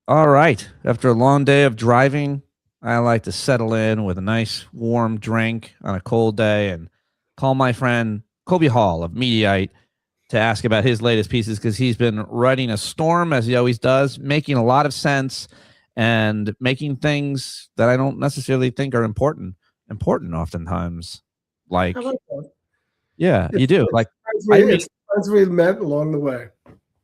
All right. After a long day of driving, I like to settle in with a nice warm drink on a cold day and call my friend Colby Hall of Mediaite to ask about his latest pieces because he's been writing a storm as he always does, making a lot of sense and making things that I don't necessarily think are important oftentimes. How Like, about that? yeah, you It's, do. it's, Like, friends I we, read it's friends we've met along the way.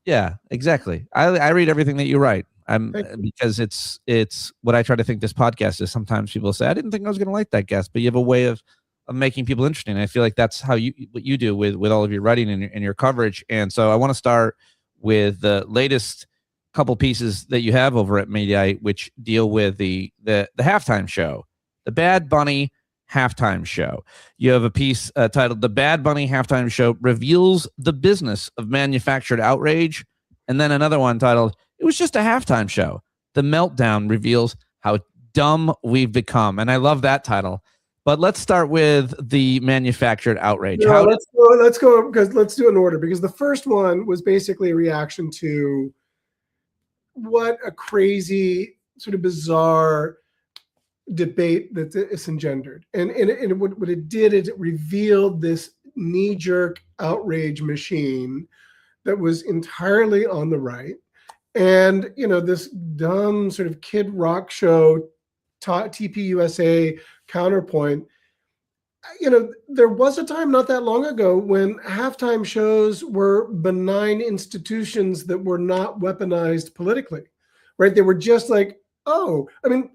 Yeah, exactly. I read everything that you write. I'm Thank you. because it's what I try to think this podcast is. Sometimes people say, I didn't think I was going to like that guest, but you have a way of making people interesting. I feel like that's how you what you do with all of your writing and your coverage. And so I want to start with the latest couple pieces that you have over at Mediaite, which deal with the halftime show, the Bad Bunny halftime show. You have a piece titled "The Bad Bunny Halftime Show Reveals the Business of Manufactured Outrage," and then another one titled "It Was Just a Halftime Show. The Meltdown Reveals How Dumb We've Become." And I love that title. But let's start with the manufactured outrage. No, How did let's go because let's do it in order because the first one was basically a reaction to what a crazy sort of bizarre debate that it's engendered. And what it did is it revealed this knee-jerk outrage machine that was entirely on the right. And, this dumb sort of kid rock show, TPUSA counterpoint, there was a time not that long ago when halftime shows were benign institutions that were not weaponized politically, right? They were just like, oh, I mean,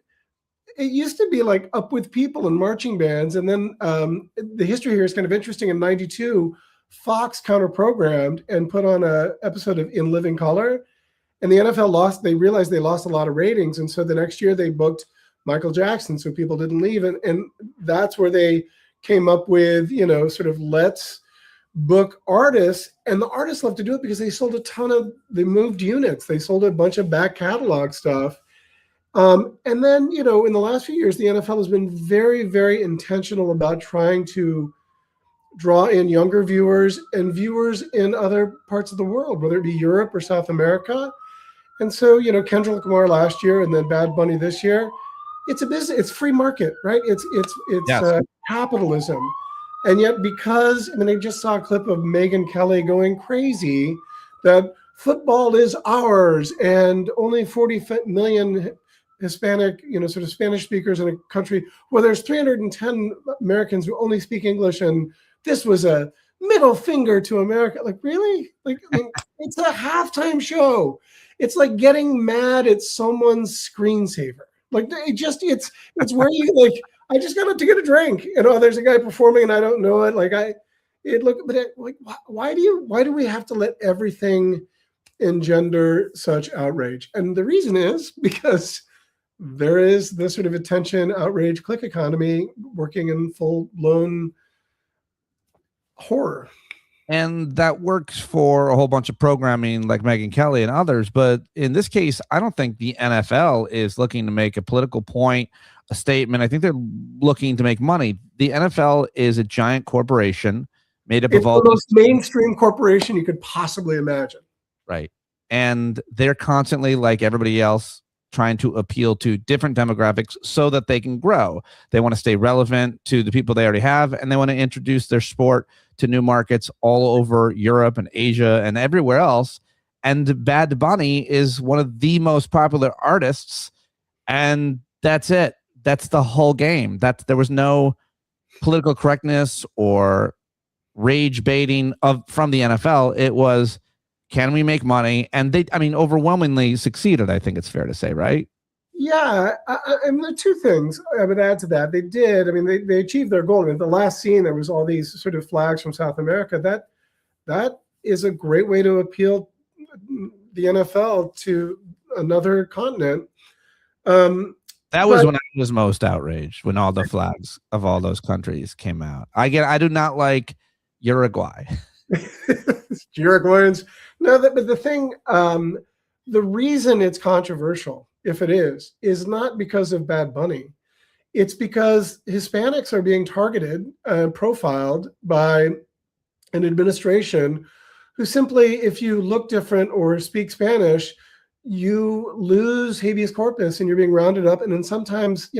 it used to be like Up With People and marching bands. And then the history here is kind of interesting. In 92, Fox counter-programmed and put on an episode of In Living Color. And the NFL they realized they lost a lot of ratings. And so the next year they booked Michael Jackson so people didn't leave. And that's where they came up with, sort of let's book artists. And the artists love to do it because they sold they moved units. They sold a bunch of back catalog stuff. And then, in the last few years, the NFL has been very, very intentional about trying to draw in younger viewers and viewers in other parts of the world, whether it be Europe or South America. And so, Kendrick Lamar last year and then Bad Bunny this year, it's a business, it's free market, right? It's yes, capitalism. And yet I just saw a clip of Megyn Kelly going crazy that football is ours and only 40 million Hispanic, sort of Spanish speakers in a country where there's 310 Americans who only speak English. And this was a middle finger to America. Like, really? Like, I mean, it's a halftime show. It's like getting mad at someone's screensaver. Like it's where you like, I just got up to get a drink. There's a guy performing and I don't know it. Like why do we have to let everything engender such outrage? And the reason is because there is this sort of attention, outrage, click economy working in full-blown horror. and that works for a whole bunch of programming like Megyn Kelly and others. But in this case, I don't think the NFL is looking to make a political point, a statement. I think they're looking to make money. The NFL is a giant corporation made up It's of all the most mainstream corporation you could possibly imagine. right. And they're constantly, like everybody else, trying to appeal to different demographics so that they can grow. They want to stay relevant to the people they already have, and they want to introduce their sport to new markets all over Europe and Asia and everywhere else. And Bad Bunny is one of the most popular artists, and that's it. That's the whole game. There was no political correctness or rage baiting from the NFL. It was, can we make money? And they, overwhelmingly succeeded. I think it's fair to say, right? Yeah, and there are two things I would add to that. They did. I mean, they achieved their goal. In the last scene, there was all these sort of flags from South America. That is a great way to appeal the NFL to another continent. That was when I was most outraged, when all the flags of all those countries came out. I do not like Uruguay. Uruguayans. No, but the thing, the reason it's controversial, if it is not because of Bad Bunny. It's because Hispanics are being targeted, profiled by an administration who simply, if you look different or speak Spanish, you lose habeas corpus and you're being rounded up, and then sometimes,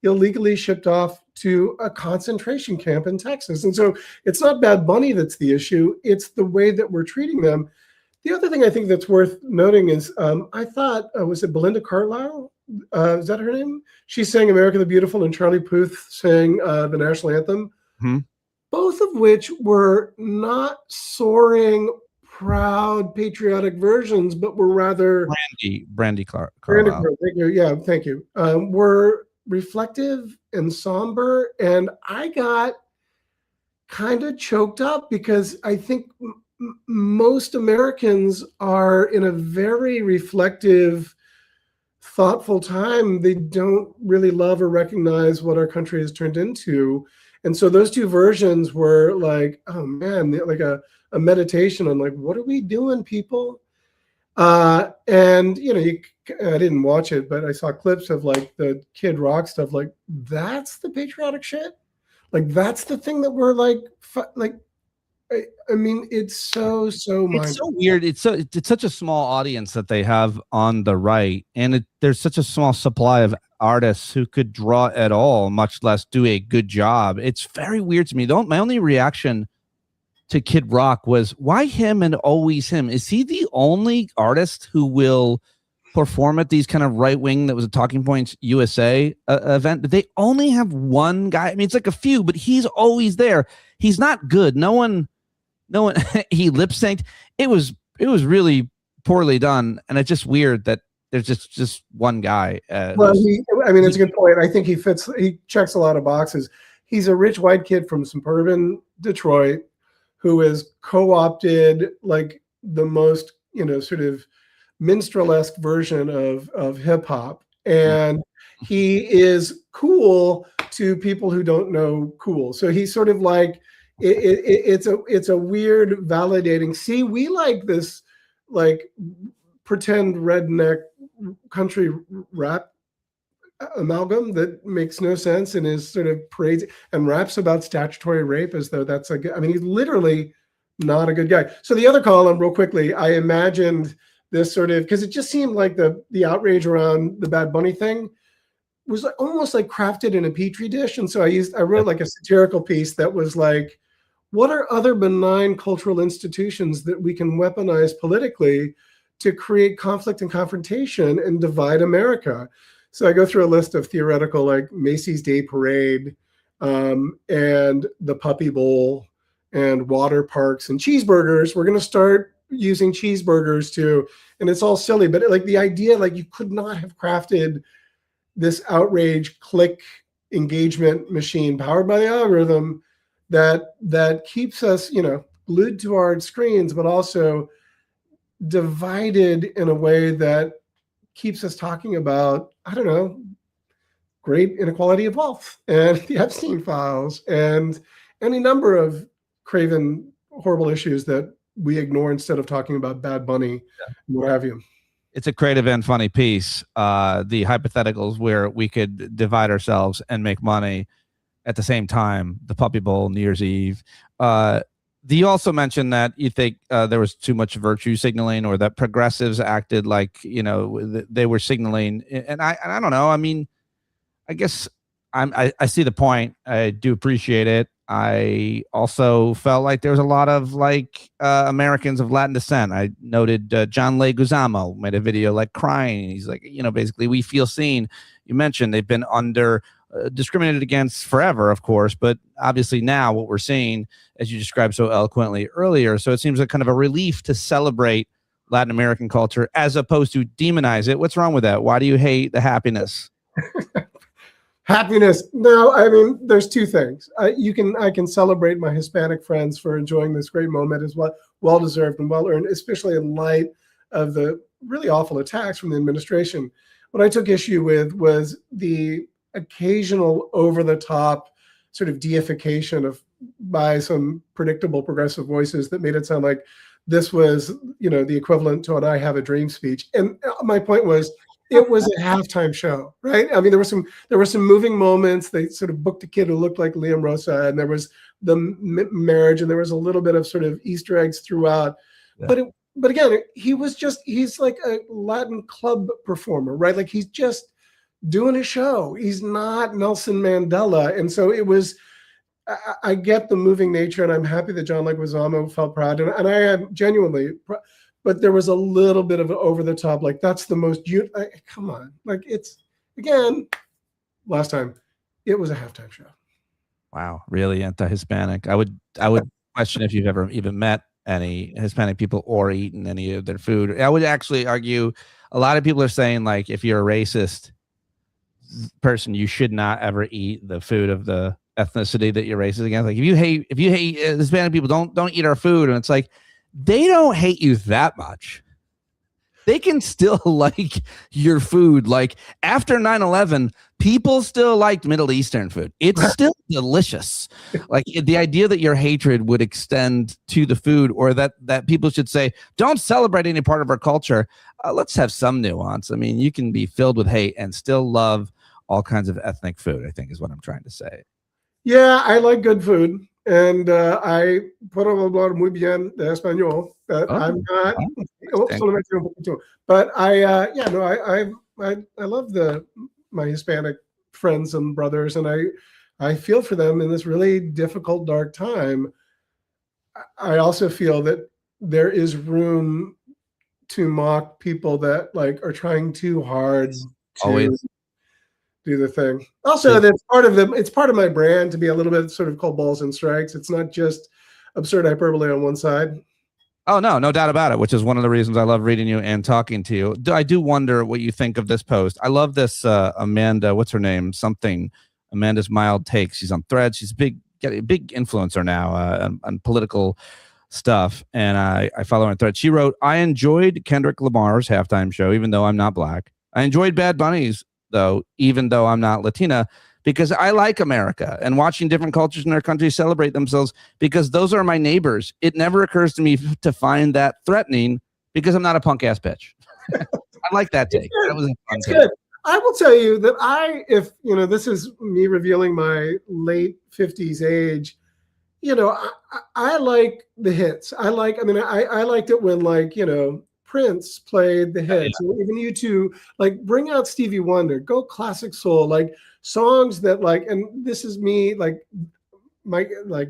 illegally shipped off to a concentration camp in Texas. And so it's not Bad Bunny that's the issue, it's the way that we're treating them. The other thing I think that's worth noting is I thought, was it Belinda Carlisle? Is that her name? She sang America the Beautiful, and Charlie Puth sang the national anthem, both of which were not soaring, proud, patriotic versions, but were rather Brandy Carlisle. Thank you. Were reflective and somber, and I got kind of choked up because I think most Americans are in a very reflective, thoughtful time. They don't really love or recognize what our country has turned into. And so those two versions were like, oh man, like a meditation on like, what are we doing, people? And I didn't watch it, but I saw clips of like the Kid Rock stuff. Like, that's the patriotic shit. Like, that's the thing that we're like. I mean, it's so it's so weird. It's such a small audience that they have on the right, and there's such a small supply of artists who could draw at all, much less do a good job. It's very weird to me. My only reaction to Kid Rock was, why him and always him? Is he the only artist who will perform at these kind of right-wing, that was a Talking Points USA event? They only have one guy. I mean, it's like a few, but he's always there. He's not good. No one he lip synced. It was really poorly done, and it's just weird that there's just one guy. Well, it's a good point. I think he checks a lot of boxes. He's a rich white kid from suburban Detroit who is co-opted like the most, sort of minstrel-esque version of hip hop. And he is cool to people who don't know cool. So he's sort of like, it's a weird validating. See, we like this like pretend redneck country rap amalgam that makes no sense and is sort of praised and raps about statutory rape as though that's he's literally not a good guy. So the other column, real quickly, I imagined this sort of, because it just seemed like the outrage around the Bad Bunny thing was like, almost like crafted in a petri dish. And so I wrote like a satirical piece that was like, what are other benign cultural institutions that we can weaponize politically to create conflict and confrontation and divide America? So I go through a list of theoretical, like Macy's Day Parade, and the Puppy Bowl, and water parks and cheeseburgers. We're going to start using cheeseburgers too. And it's all silly, but like the idea, like you could not have crafted this outrage click engagement machine powered by the algorithm that keeps us, glued to our screens, but also divided in a way that keeps us talking about, I don't know, great inequality of wealth and the Epstein files and any number of craven, horrible issues that we ignore instead of talking about Bad Bunny and what have you. It's a creative and funny piece. The hypotheticals where we could divide ourselves and make money at the same time, the Puppy Bowl, New Year's Eve. You also mentioned that you think there was too much virtue signaling, or that progressives acted like, they were signaling. And I don't know. I mean, I guess I see the point. I do appreciate it. I also felt like there was a lot of like Americans of Latin descent. I noted John Leguizamo made a video like crying. He's like, basically, we feel seen. You mentioned they've been under discriminated against forever, of course, but obviously now what we're seeing, as you described so eloquently earlier. So it seems like kind of a relief to celebrate Latin American culture as opposed to demonize it. What's wrong with that? Why do you hate the happiness? Happiness. No, I mean, there's two things. I can celebrate my Hispanic friends for enjoying this great moment as well deserved and well earned, especially in light of the really awful attacks from the administration. What I took issue with was the occasional over-the-top sort of deification by some predictable progressive voices that made it sound like this was, the equivalent to an "I Have a Dream" speech. And my point was, it was a halftime show, right? I mean, there were some moving moments. They sort of booked a kid who looked like Liam Rosa, and there was the marriage, and there was a little bit of sort of Easter eggs throughout. Yeah. but again, he's like a Latin club performer, right? Like he's just doing a show. He's not Nelson Mandela. And so it was, I get the moving nature, and I'm happy that John Leguizamo felt proud. And I am genuinely, but there was a little bit of over the top, like that's the most, come on. Like it's, again, last time, it was a halftime show. Wow, really anti-Hispanic. I would question if you've ever even met any Hispanic people or eaten any of their food. I would actually argue a lot of people are saying, like, if you're a racist person, you should not ever eat the food of the ethnicity that you're racist against. Like if you hate Hispanic people, don't eat our food. And it's like, they don't hate you that much. They can still like your food. Like after 9/11, people still liked Middle Eastern food. It's still delicious. Like the idea that your hatred would extend to the food, or that people should say, don't celebrate any part of our culture. Let's have some nuance. I mean, you can be filled with hate and still love all kinds of ethnic food, I think is what I'm trying to say. Yeah, I like good food. And I puedo hablar muy bien de español. I'm not, but I love my Hispanic friends and brothers, and I feel for them in this really difficult, dark time. I also feel that there is room to mock people that like are trying too hard to do the thing. Also, that's it's part of my brand to be a little bit sort of called balls and strikes. It's not just absurd hyperbole on one side. Oh, no doubt about it, which is one of the reasons I love reading you and talking to you. I do wonder what you think of this post. I love this Amanda, what's her name? Amanda's Mild Takes. She's on Threads. She's a big influencer now on political stuff. And I follow her on Threads. She wrote, I enjoyed Kendrick Lamar's halftime show, even though I'm not black. I enjoyed Bad Bunny's, though, even though I'm not Latina, because I like America and watching different cultures in their country celebrate themselves, because those are my neighbors. It never occurs to me to find that threatening, because I'm not a punk ass bitch. I like that take. That was a fun take. Good. I will tell you that if this is me revealing my late 50s age, I like the hits. I liked it when Prince played the hits. Yeah. Even U2, like bring out Stevie Wonder, go classic soul, like songs that and this is me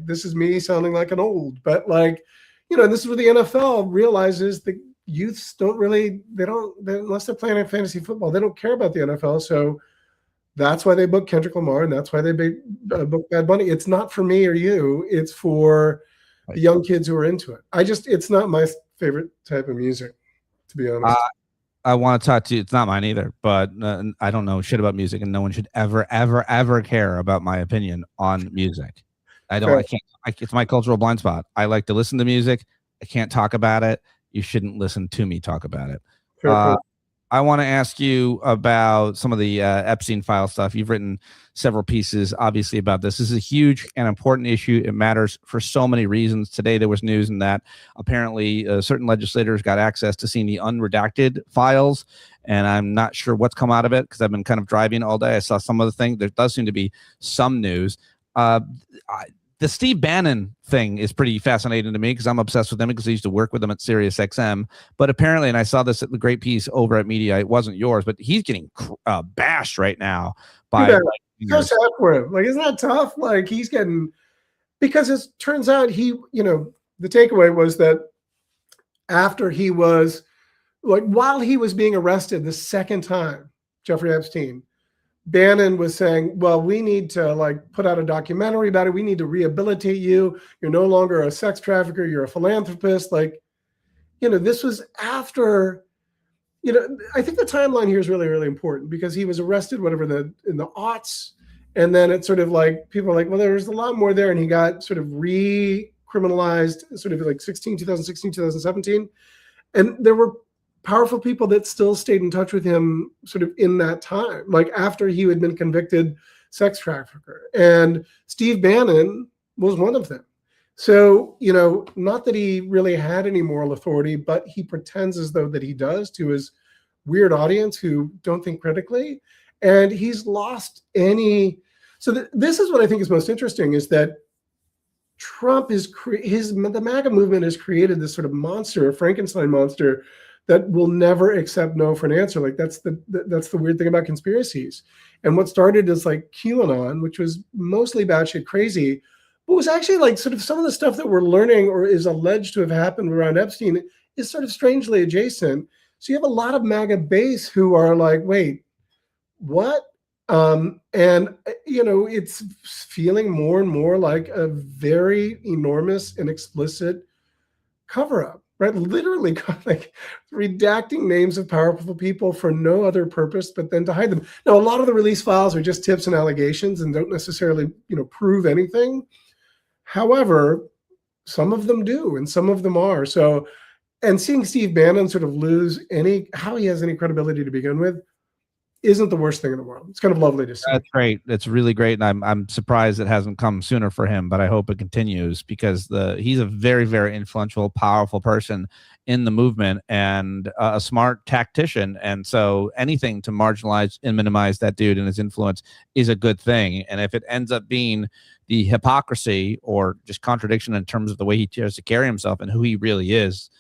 this is me sounding like an old, but this is where the NFL realizes the youths unless they're playing in fantasy football, they don't care about the NFL. So that's why they book Kendrick Lamar, and that's why they book Bad Bunny. It's not for me or you. It's for the young kids who are into it. It's not my favorite type of music, to be honest. I want to talk to you. It's not mine either, but I don't know shit about music, and no one should ever care about my opinion on music. I can't. It's my cultural blind spot. I like to listen to music. I can't talk about it. You shouldn't listen to me talk about it. I want to ask you about some of the Epstein file stuff. You've written several pieces, obviously, about this. This is a huge and important issue. It matters for so many reasons. Today, there was news in that apparently certain legislators got access to seeing the unredacted files, and I'm not sure what's come out of it because I've been kind of driving all day. I saw some of the things. There does seem to be some news. The Steve Bannon thing is pretty fascinating to me because I'm obsessed with him because I used to work with him at Sirius XM. But apparently, and I saw this at the great piece over at Mediaite, it wasn't yours, but he's getting bashed right now by. So sad for him. Isn't that tough? He's getting, because it turns out the takeaway was that after he was while he was being arrested the second time, Jeffrey Epstein, Bannon was saying, well, we need to put out a documentary about it. We need to rehabilitate you. You're no longer a sex trafficker. You're a philanthropist. This was after, I think the timeline here is really, really important because he was arrested, in the aughts. And then it's sort of people are well, there's a lot more there. And he got sort of re-criminalized sort of 2016, 2017. And there were powerful people that still stayed in touch with him sort of in that time, after he had been convicted sex trafficker. And Steve Bannon was one of them. So, not that he really had any moral authority, but he pretends as though that he does to his weird audience who don't think critically. And he's lost any. So this is what I think is most interesting, is that Trump is the MAGA movement has created this sort of monster, a Frankenstein monster, that will never accept no for an answer. Like that's the weird thing about conspiracies. And what started as like QAnon, which was mostly batshit crazy, but was actually like sort of some of the stuff that we're learning or is alleged to have happened around Epstein is sort of strangely adjacent. So you have a lot of MAGA base who are like, wait, what? And it's feeling more and more like a very enormous and explicit cover-up, right? Literally like redacting names of powerful people for no other purpose but then to hide them. Now, a lot of the release files are just tips and allegations and don't necessarily, prove anything. However, some of them do, and some of them are. So, and seeing Steve Bannon sort of lose how he has any credibility to begin with isn't the worst thing in the world. It's kind of lovely to see. That's great. It's really great. And I'm surprised it hasn't come sooner for him, but I hope it continues because he's a very, very influential, powerful person in the movement and a smart tactician. And so anything to marginalize and minimize that dude and his influence is a good thing. And if it ends up being the hypocrisy or just contradiction in terms of the way he tries to carry himself and who he really is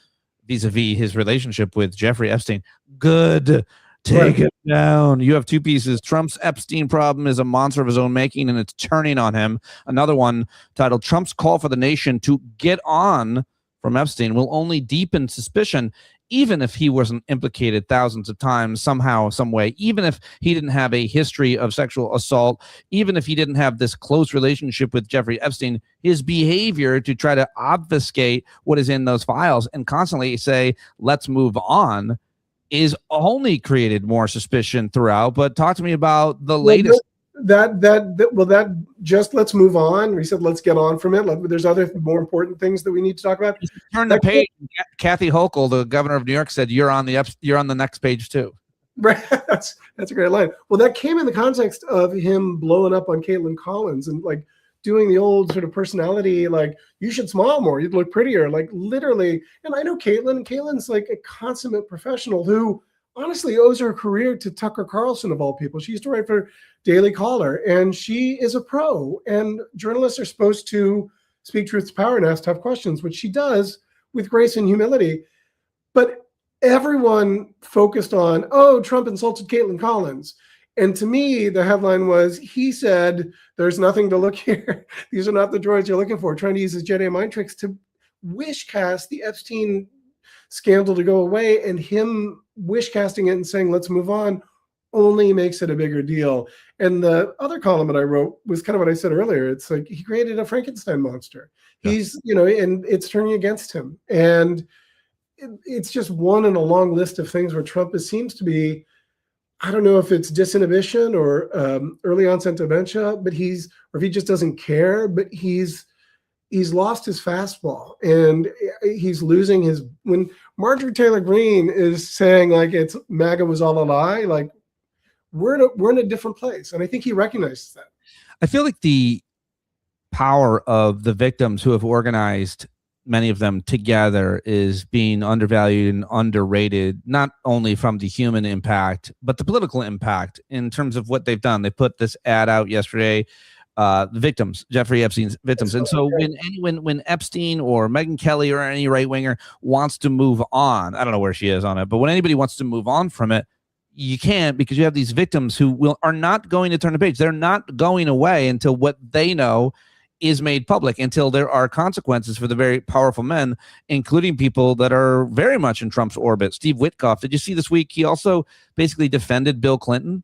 vis-a-vis his relationship with Jeffrey Epstein, good. Take it down. You have two pieces. Trump's Epstein problem is a monster of his own making, and it's turning on him. Another one titled Trump's call for the nation to get on from Epstein will only deepen suspicion, even if he wasn't implicated thousands of times somehow, some way, even if he didn't have a history of sexual assault, even if he didn't have this close relationship with Jeffrey Epstein, his behavior to try to obfuscate what is in those files and constantly say, let's move on, is only created more suspicion throughout. But talk to me about the latest. That just let's move on. We said let's get on from it. There's other more important things that we need to talk about. Turn the page. Kathy Hochul, the governor of New York, said you're on the next page too. Right. That's a great line. Well, that came in the context of him blowing up on Caitlin Collins and like doing the old sort of personality, like you should smile more, you'd look prettier, like literally. And I know Caitlin's like a consummate professional who honestly owes her career to Tucker Carlson of all people. She used to write for Daily Caller and she is a pro, and journalists are supposed to speak truth to power and ask tough questions, which she does with grace and humility. But everyone focused on, oh, Trump insulted Caitlin Collins. And to me, the headline was, he said, there's nothing to look here. These are not the droids you're looking for, trying to use his Jedi mind tricks to wish cast the Epstein scandal to go away. And him wish casting it and saying, let's move on, only makes it a bigger deal. And the other column that I wrote was kind of what I said earlier. It's like he created a Frankenstein monster. Yeah. He's, and it's turning against him. And it's just one in a long list of things where Trump seems to be, I don't know if it's disinhibition or early onset dementia, but or if he just doesn't care, but he's lost his fastball and he's losing when Marjorie Taylor Greene is saying like it's MAGA was all a lie, like we're in a different place. And I think he recognizes that. I feel like the power of the victims who have organized, many of them together, is being undervalued and underrated, not only from the human impact, but the political impact in terms of what they've done. They put this ad out yesterday, the victims, Jeffrey Epstein's victims. And so when Epstein or Megyn Kelly or any right winger wants to move on, I don't know where she is on it, but when anybody wants to move on from it, you can't, because you have these victims who are not going to turn the page. They're not going away until what they know is made public, until there are consequences for the very powerful men, including people that are very much in Trump's orbit. Steve Witkoff, did you see this week? He also basically defended Bill Clinton.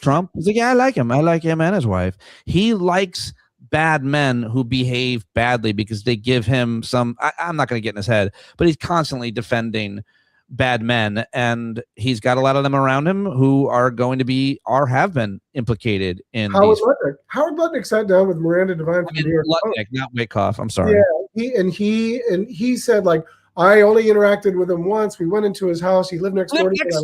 Trump was like, yeah, I like him and his wife. He likes bad men who behave badly because they give him some, I'm not going to get in his head, but he's constantly defending bad men, and he's got a lot of them around him who are going to be or have been implicated in Howard Lutnick sat down with Miranda Devine from New York Lutnick, not Witkoff. I'm sorry. Yeah, he said, like, I only interacted with him once. We went into his house. He lived next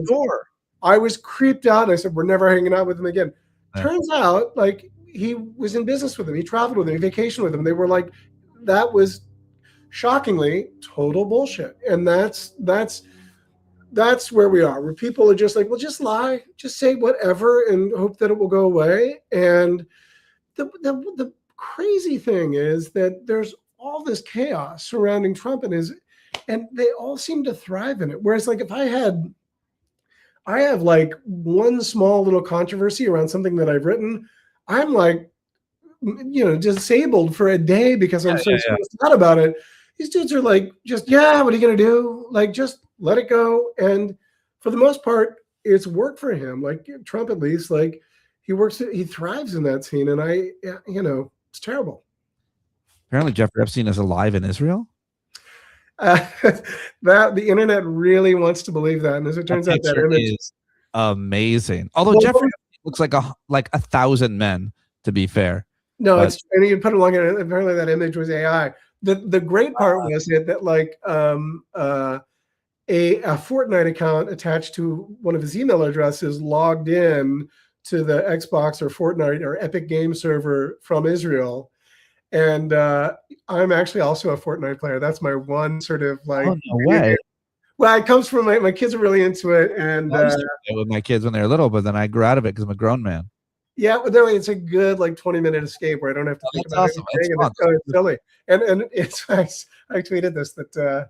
door. I was creeped out. I said, we're never hanging out with him again. Turns out, like, he was in business with him. He traveled with him. He vacationed with him. They were like, that was shockingly total bullshit. And that's where we are, where people are just like, well, just lie, just say whatever and hope that it will go away. And the crazy thing is that there's all this chaos surrounding Trump and they all seem to thrive in it. Whereas like if I have like one small little controversy around something that I've written, I'm like, disabled for a day because I'm so stressed out about it. These dudes are like, what are you going to do? Like, just let it go. And for the most part, it's worked for him. Like Trump, at least, like he thrives in that scene. And it's terrible. Apparently Jeffrey Epstein is alive in Israel. That the internet really wants to believe that. And as it turns out, that image is amazing. Although Jeffrey looks like 1,000 men, to be fair. No, it's, and you put it along, and apparently that image was AI. The great part was that like a Fortnite account attached to one of his email addresses logged in to the Xbox or Fortnite or Epic Game server from Israel. And I'm actually also a Fortnite player. That's my one sort of like. Oh, no way. Well, it comes from my kids are really into it, and I used to play with my kids when they were little, but then I grew out of it because I'm a grown man. Yeah, but it's a good like 20-minute escape where I don't have to think about anything. It's silly, and it's nice. I tweeted this that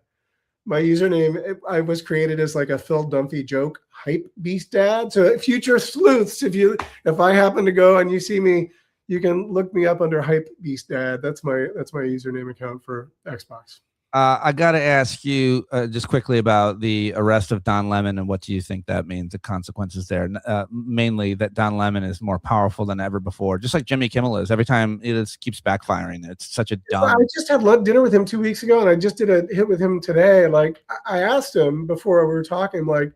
my username I was created as like a Phil Dunphy joke hype beast dad. So future sleuths, if I happen to go and you see me, you can look me up under hype beast dad. That's my username account for Xbox. I got to ask you just quickly about the arrest of Don Lemon and what do you think that means, the consequences there? Mainly that Don Lemon is more powerful than ever before, just like Jimmy Kimmel is. Every time it keeps backfiring. It's such a dumb. I just had dinner with him 2 weeks ago, and I just did a hit with him today. Like I asked him before we were talking, like,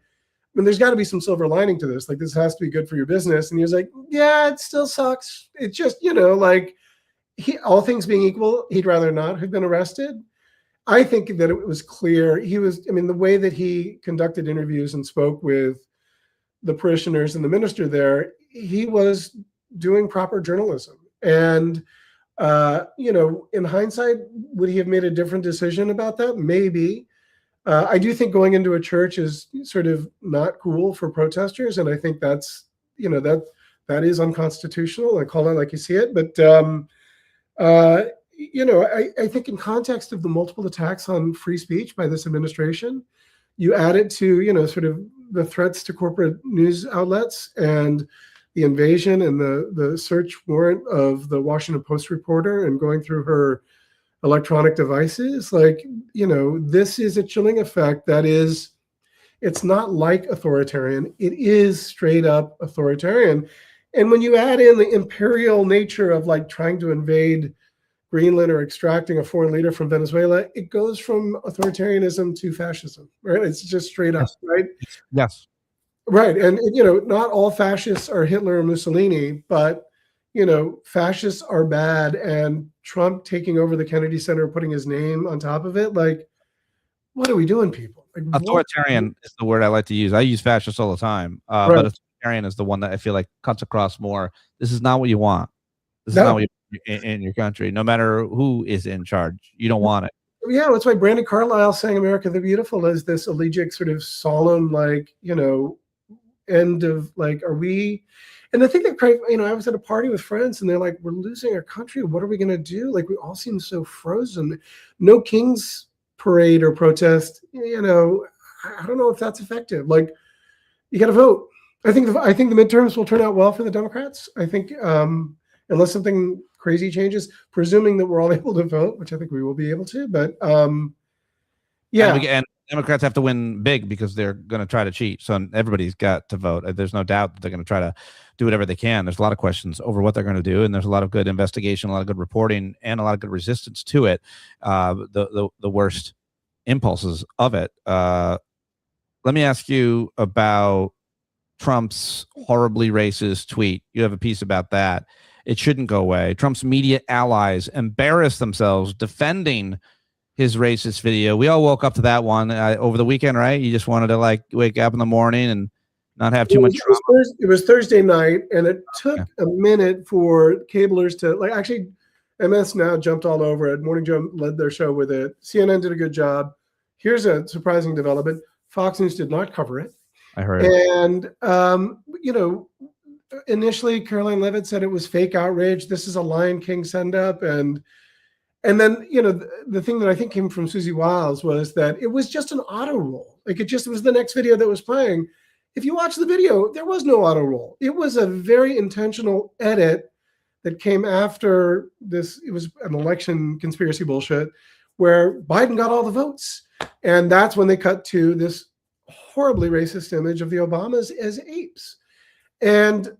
there's got to be some silver lining to this. Like this has to be good for your business. And he was like, yeah, it still sucks. It's just, like all things being equal, he'd rather not have been arrested. I think that it was clear the way that he conducted interviews and spoke with the parishioners and the minister there, he was doing proper journalism. And, in hindsight, would he have made a different decision about that? Maybe. I do think going into a church is sort of not cool for protesters. And I think that's, that is unconstitutional. I call it like you see it. But, I think in context of the multiple attacks on free speech by this administration, you add it to, sort of the threats to corporate news outlets and the invasion and the search warrant of the Washington Post reporter and going through her electronic devices. Like, this is a chilling effect that is, it's not like authoritarian. It is straight up authoritarian. And when you add in the imperial nature of like trying to invade Greenland or extracting a foreign leader from Venezuela, it goes from authoritarianism to fascism, right? It's just straight up, right? Yes. Right. And, not all fascists are Hitler or Mussolini, but, fascists are bad. And Trump taking over the Kennedy Center, putting his name on top of it, like, what are we doing, people? Like, authoritarian is the word I like to use. I use fascist all the time, right. But authoritarian is the one that I feel like cuts across more. This is not what you want. This is not what you in your country, no matter who is in charge. You don't want it. Yeah, that's why Brandon Carlisle sang America the Beautiful as this elegiac sort of solemn, like, end of like, are we? And I think that, I was at a party with friends and they're like, we're losing our country. What are we going to do? Like, we all seem so frozen. No King's parade or protest. I don't know if that's effective. Like, you got to vote. I think the midterms will turn out well for the Democrats. I think unless something crazy changes, presuming that we're all able to vote, which I think we will be able to. But yeah, and Democrats have to win big because they're going to try to cheat. So everybody's got to vote. There's no doubt that they're going to try to do whatever they can. There's a lot of questions over what they're going to do, and there's a lot of good investigation, a lot of good reporting, and a lot of good resistance to it. The worst impulses of it. Let me ask you about Trump's horribly racist tweet. You have a piece about that. It shouldn't go away. Trump's media allies embarrass themselves defending his racist video. We all woke up to that one over the weekend, right? You just wanted to like wake up in the morning and not have too much trauma. It was Thursday night, and it took a minute for cablers to like. Actually, MS Now jumped all over it. Morning Joe led their show with it. CNN did a good job. Here's a surprising development: Fox News did not cover it. I heard. And initially Caroline Leavitt said it was fake outrage. This is a Lion King send up, and And then, the thing that I think came from Susie Wiles was that it was just an auto roll. Like it was the next video that was playing. If you watch the video, there was no auto roll. It was a very intentional edit that came after this. It was an election conspiracy bullshit where Biden got all the votes. And that's when they cut to this horribly racist image of the Obamas as apes. And,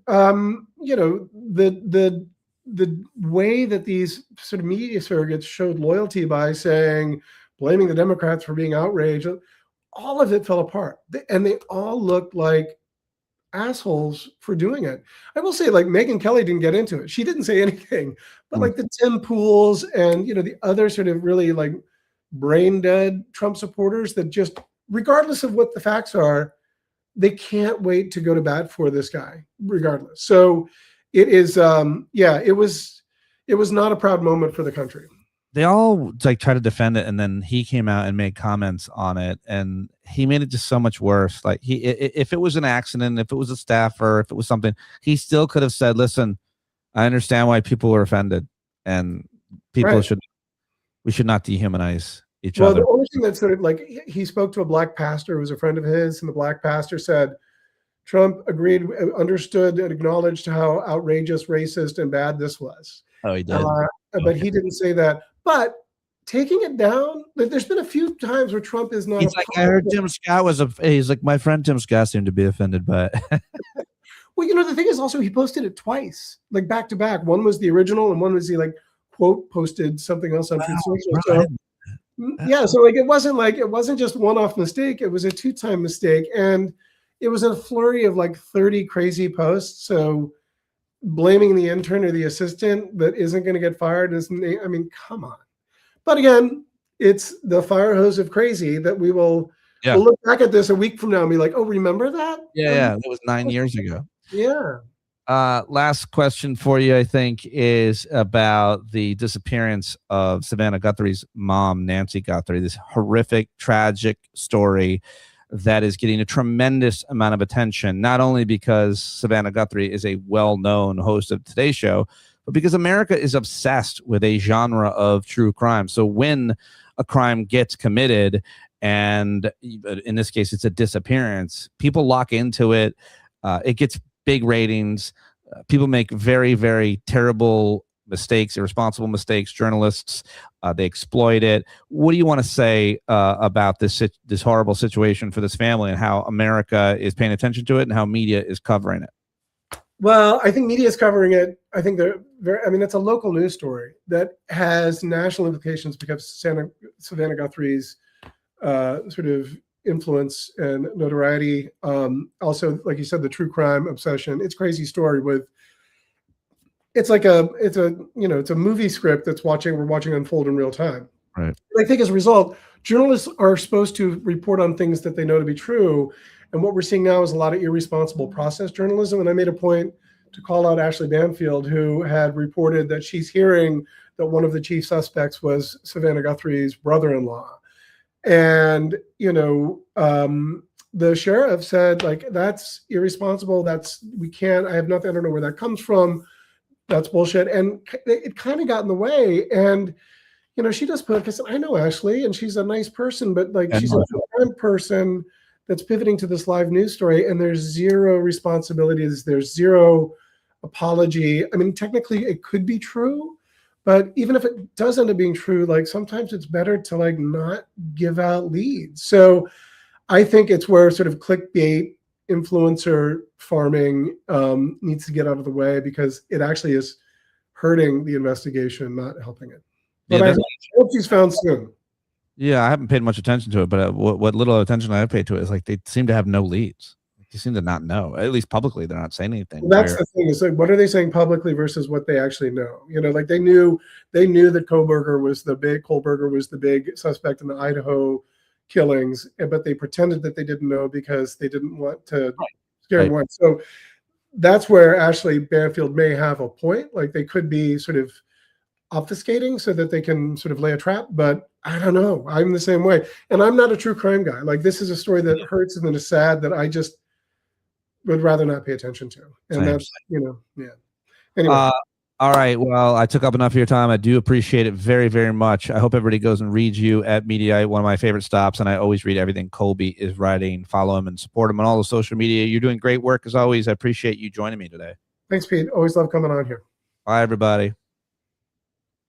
the way that these sort of media surrogates showed loyalty by blaming the Democrats for being outraged, all of it fell apart. And they all looked like assholes for doing it. I will say, like, Megyn Kelly didn't get into it. She didn't say anything. But like the Tim Pools and, the other sort of really like brain dead Trump supporters that just, regardless of what the facts are, they can't wait to go to bat for this guy, regardless. So it is, it was not a proud moment for the country. They all like try to defend it, and then he came out and made comments on it, and he made it just so much worse. Like if it was an accident, if it was a staffer, if it was something, he still could have said, "Listen, I understand why people were offended, and people we should not dehumanize each other." Well, the only thing that's sort of like, he spoke to a black pastor who was a friend of his, and the black pastor said, Trump agreed, understood, and acknowledged how outrageous, racist, and bad this was. Oh, he did. But he didn't say that. But taking it down, there's been a few times where Trump is not. He's like, I heard Tim Scott he's like, my friend Tim Scott seemed to be offended by it. Well, the thing is also he posted it twice, like back to back. One was the original, and one was he like quote posted something else on Truth Social. So, so like it wasn't just one-off mistake. It was a two-time mistake, and it was a flurry of like 30 crazy posts. So blaming the intern or the assistant that isn't going to get fired come on. But again, it's the fire hose of crazy that we'll look back at this a week from now and be like, oh, remember that? Yeah, that was 9 years ago. Yeah. Last question for you, I think, is about the disappearance of Savannah Guthrie's mom, Nancy Guthrie, this horrific, tragic story that is getting a tremendous amount of attention, not only because Savannah Guthrie is a well-known host of Today's Show, but because America is obsessed with a genre of true crime. So when a crime gets committed, and in this case, it's a disappearance, people lock into it. It gets big ratings. People make very, very terrible mistakes, irresponsible mistakes. Journalists, they exploit it. What do you want to say about this horrible situation for this family, and how America is paying attention to it, and how media is covering it? Well, I think media is covering it. I think it's a local news story that has national implications because Savannah Guthrie's sort of influence and notoriety. Also, like you said, the true crime obsession. It's a crazy story it's a movie script we're watching unfold in real time. Right. I think as a result, journalists are supposed to report on things that they know to be true. And what we're seeing now is a lot of irresponsible process journalism. And I made a point to call out Ashley Banfield, who had reported that she's hearing that one of the chief suspects was Savannah Guthrie's brother-in-law. And, the sheriff said, like, that's irresponsible. I have nothing, I don't know where that comes from. That's bullshit. And it kind of got in the way. And, she does put, because I know Ashley and she's a nice person, but like she's a full-time person that's pivoting to this live news story, and there's zero responsibilities. There's zero apology. I mean, technically it could be true, but even if it does end up being true, like sometimes it's better to like not give out leads. So I think it's where sort of clickbait influencer farming needs to get out of the way, because it actually is hurting the investigation, not helping it. But I hope she's found soon. Yeah, I haven't paid much attention to it, but what little attention I have paid to it is like they seem to have no leads. They seem to not know. At least publicly, they're not saying anything. Well, that's the thing. Is like, what are they saying publicly versus what they actually know? Like they knew that Kohlberger was the big suspect in the Idaho killings, but they pretended that they didn't know because they didn't want to scare anyone. So that's where Ashley Banfield may have a point. Like they could be sort of obfuscating so that they can sort of lay a trap, but I don't know. I'm the same way. And I'm not a true crime guy. Like this is a story that hurts and that is sad that I just would rather not pay attention to. And that's, yeah. Anyway. All right. Well, I took up enough of your time. I do appreciate it very, very much. I hope everybody goes and reads you at Mediaite, one of my favorite stops. And I always read everything Colby is writing. Follow him and support him on all the social media. You're doing great work as always. I appreciate you joining me today. Thanks, Pete. Always love coming on here. Bye, everybody.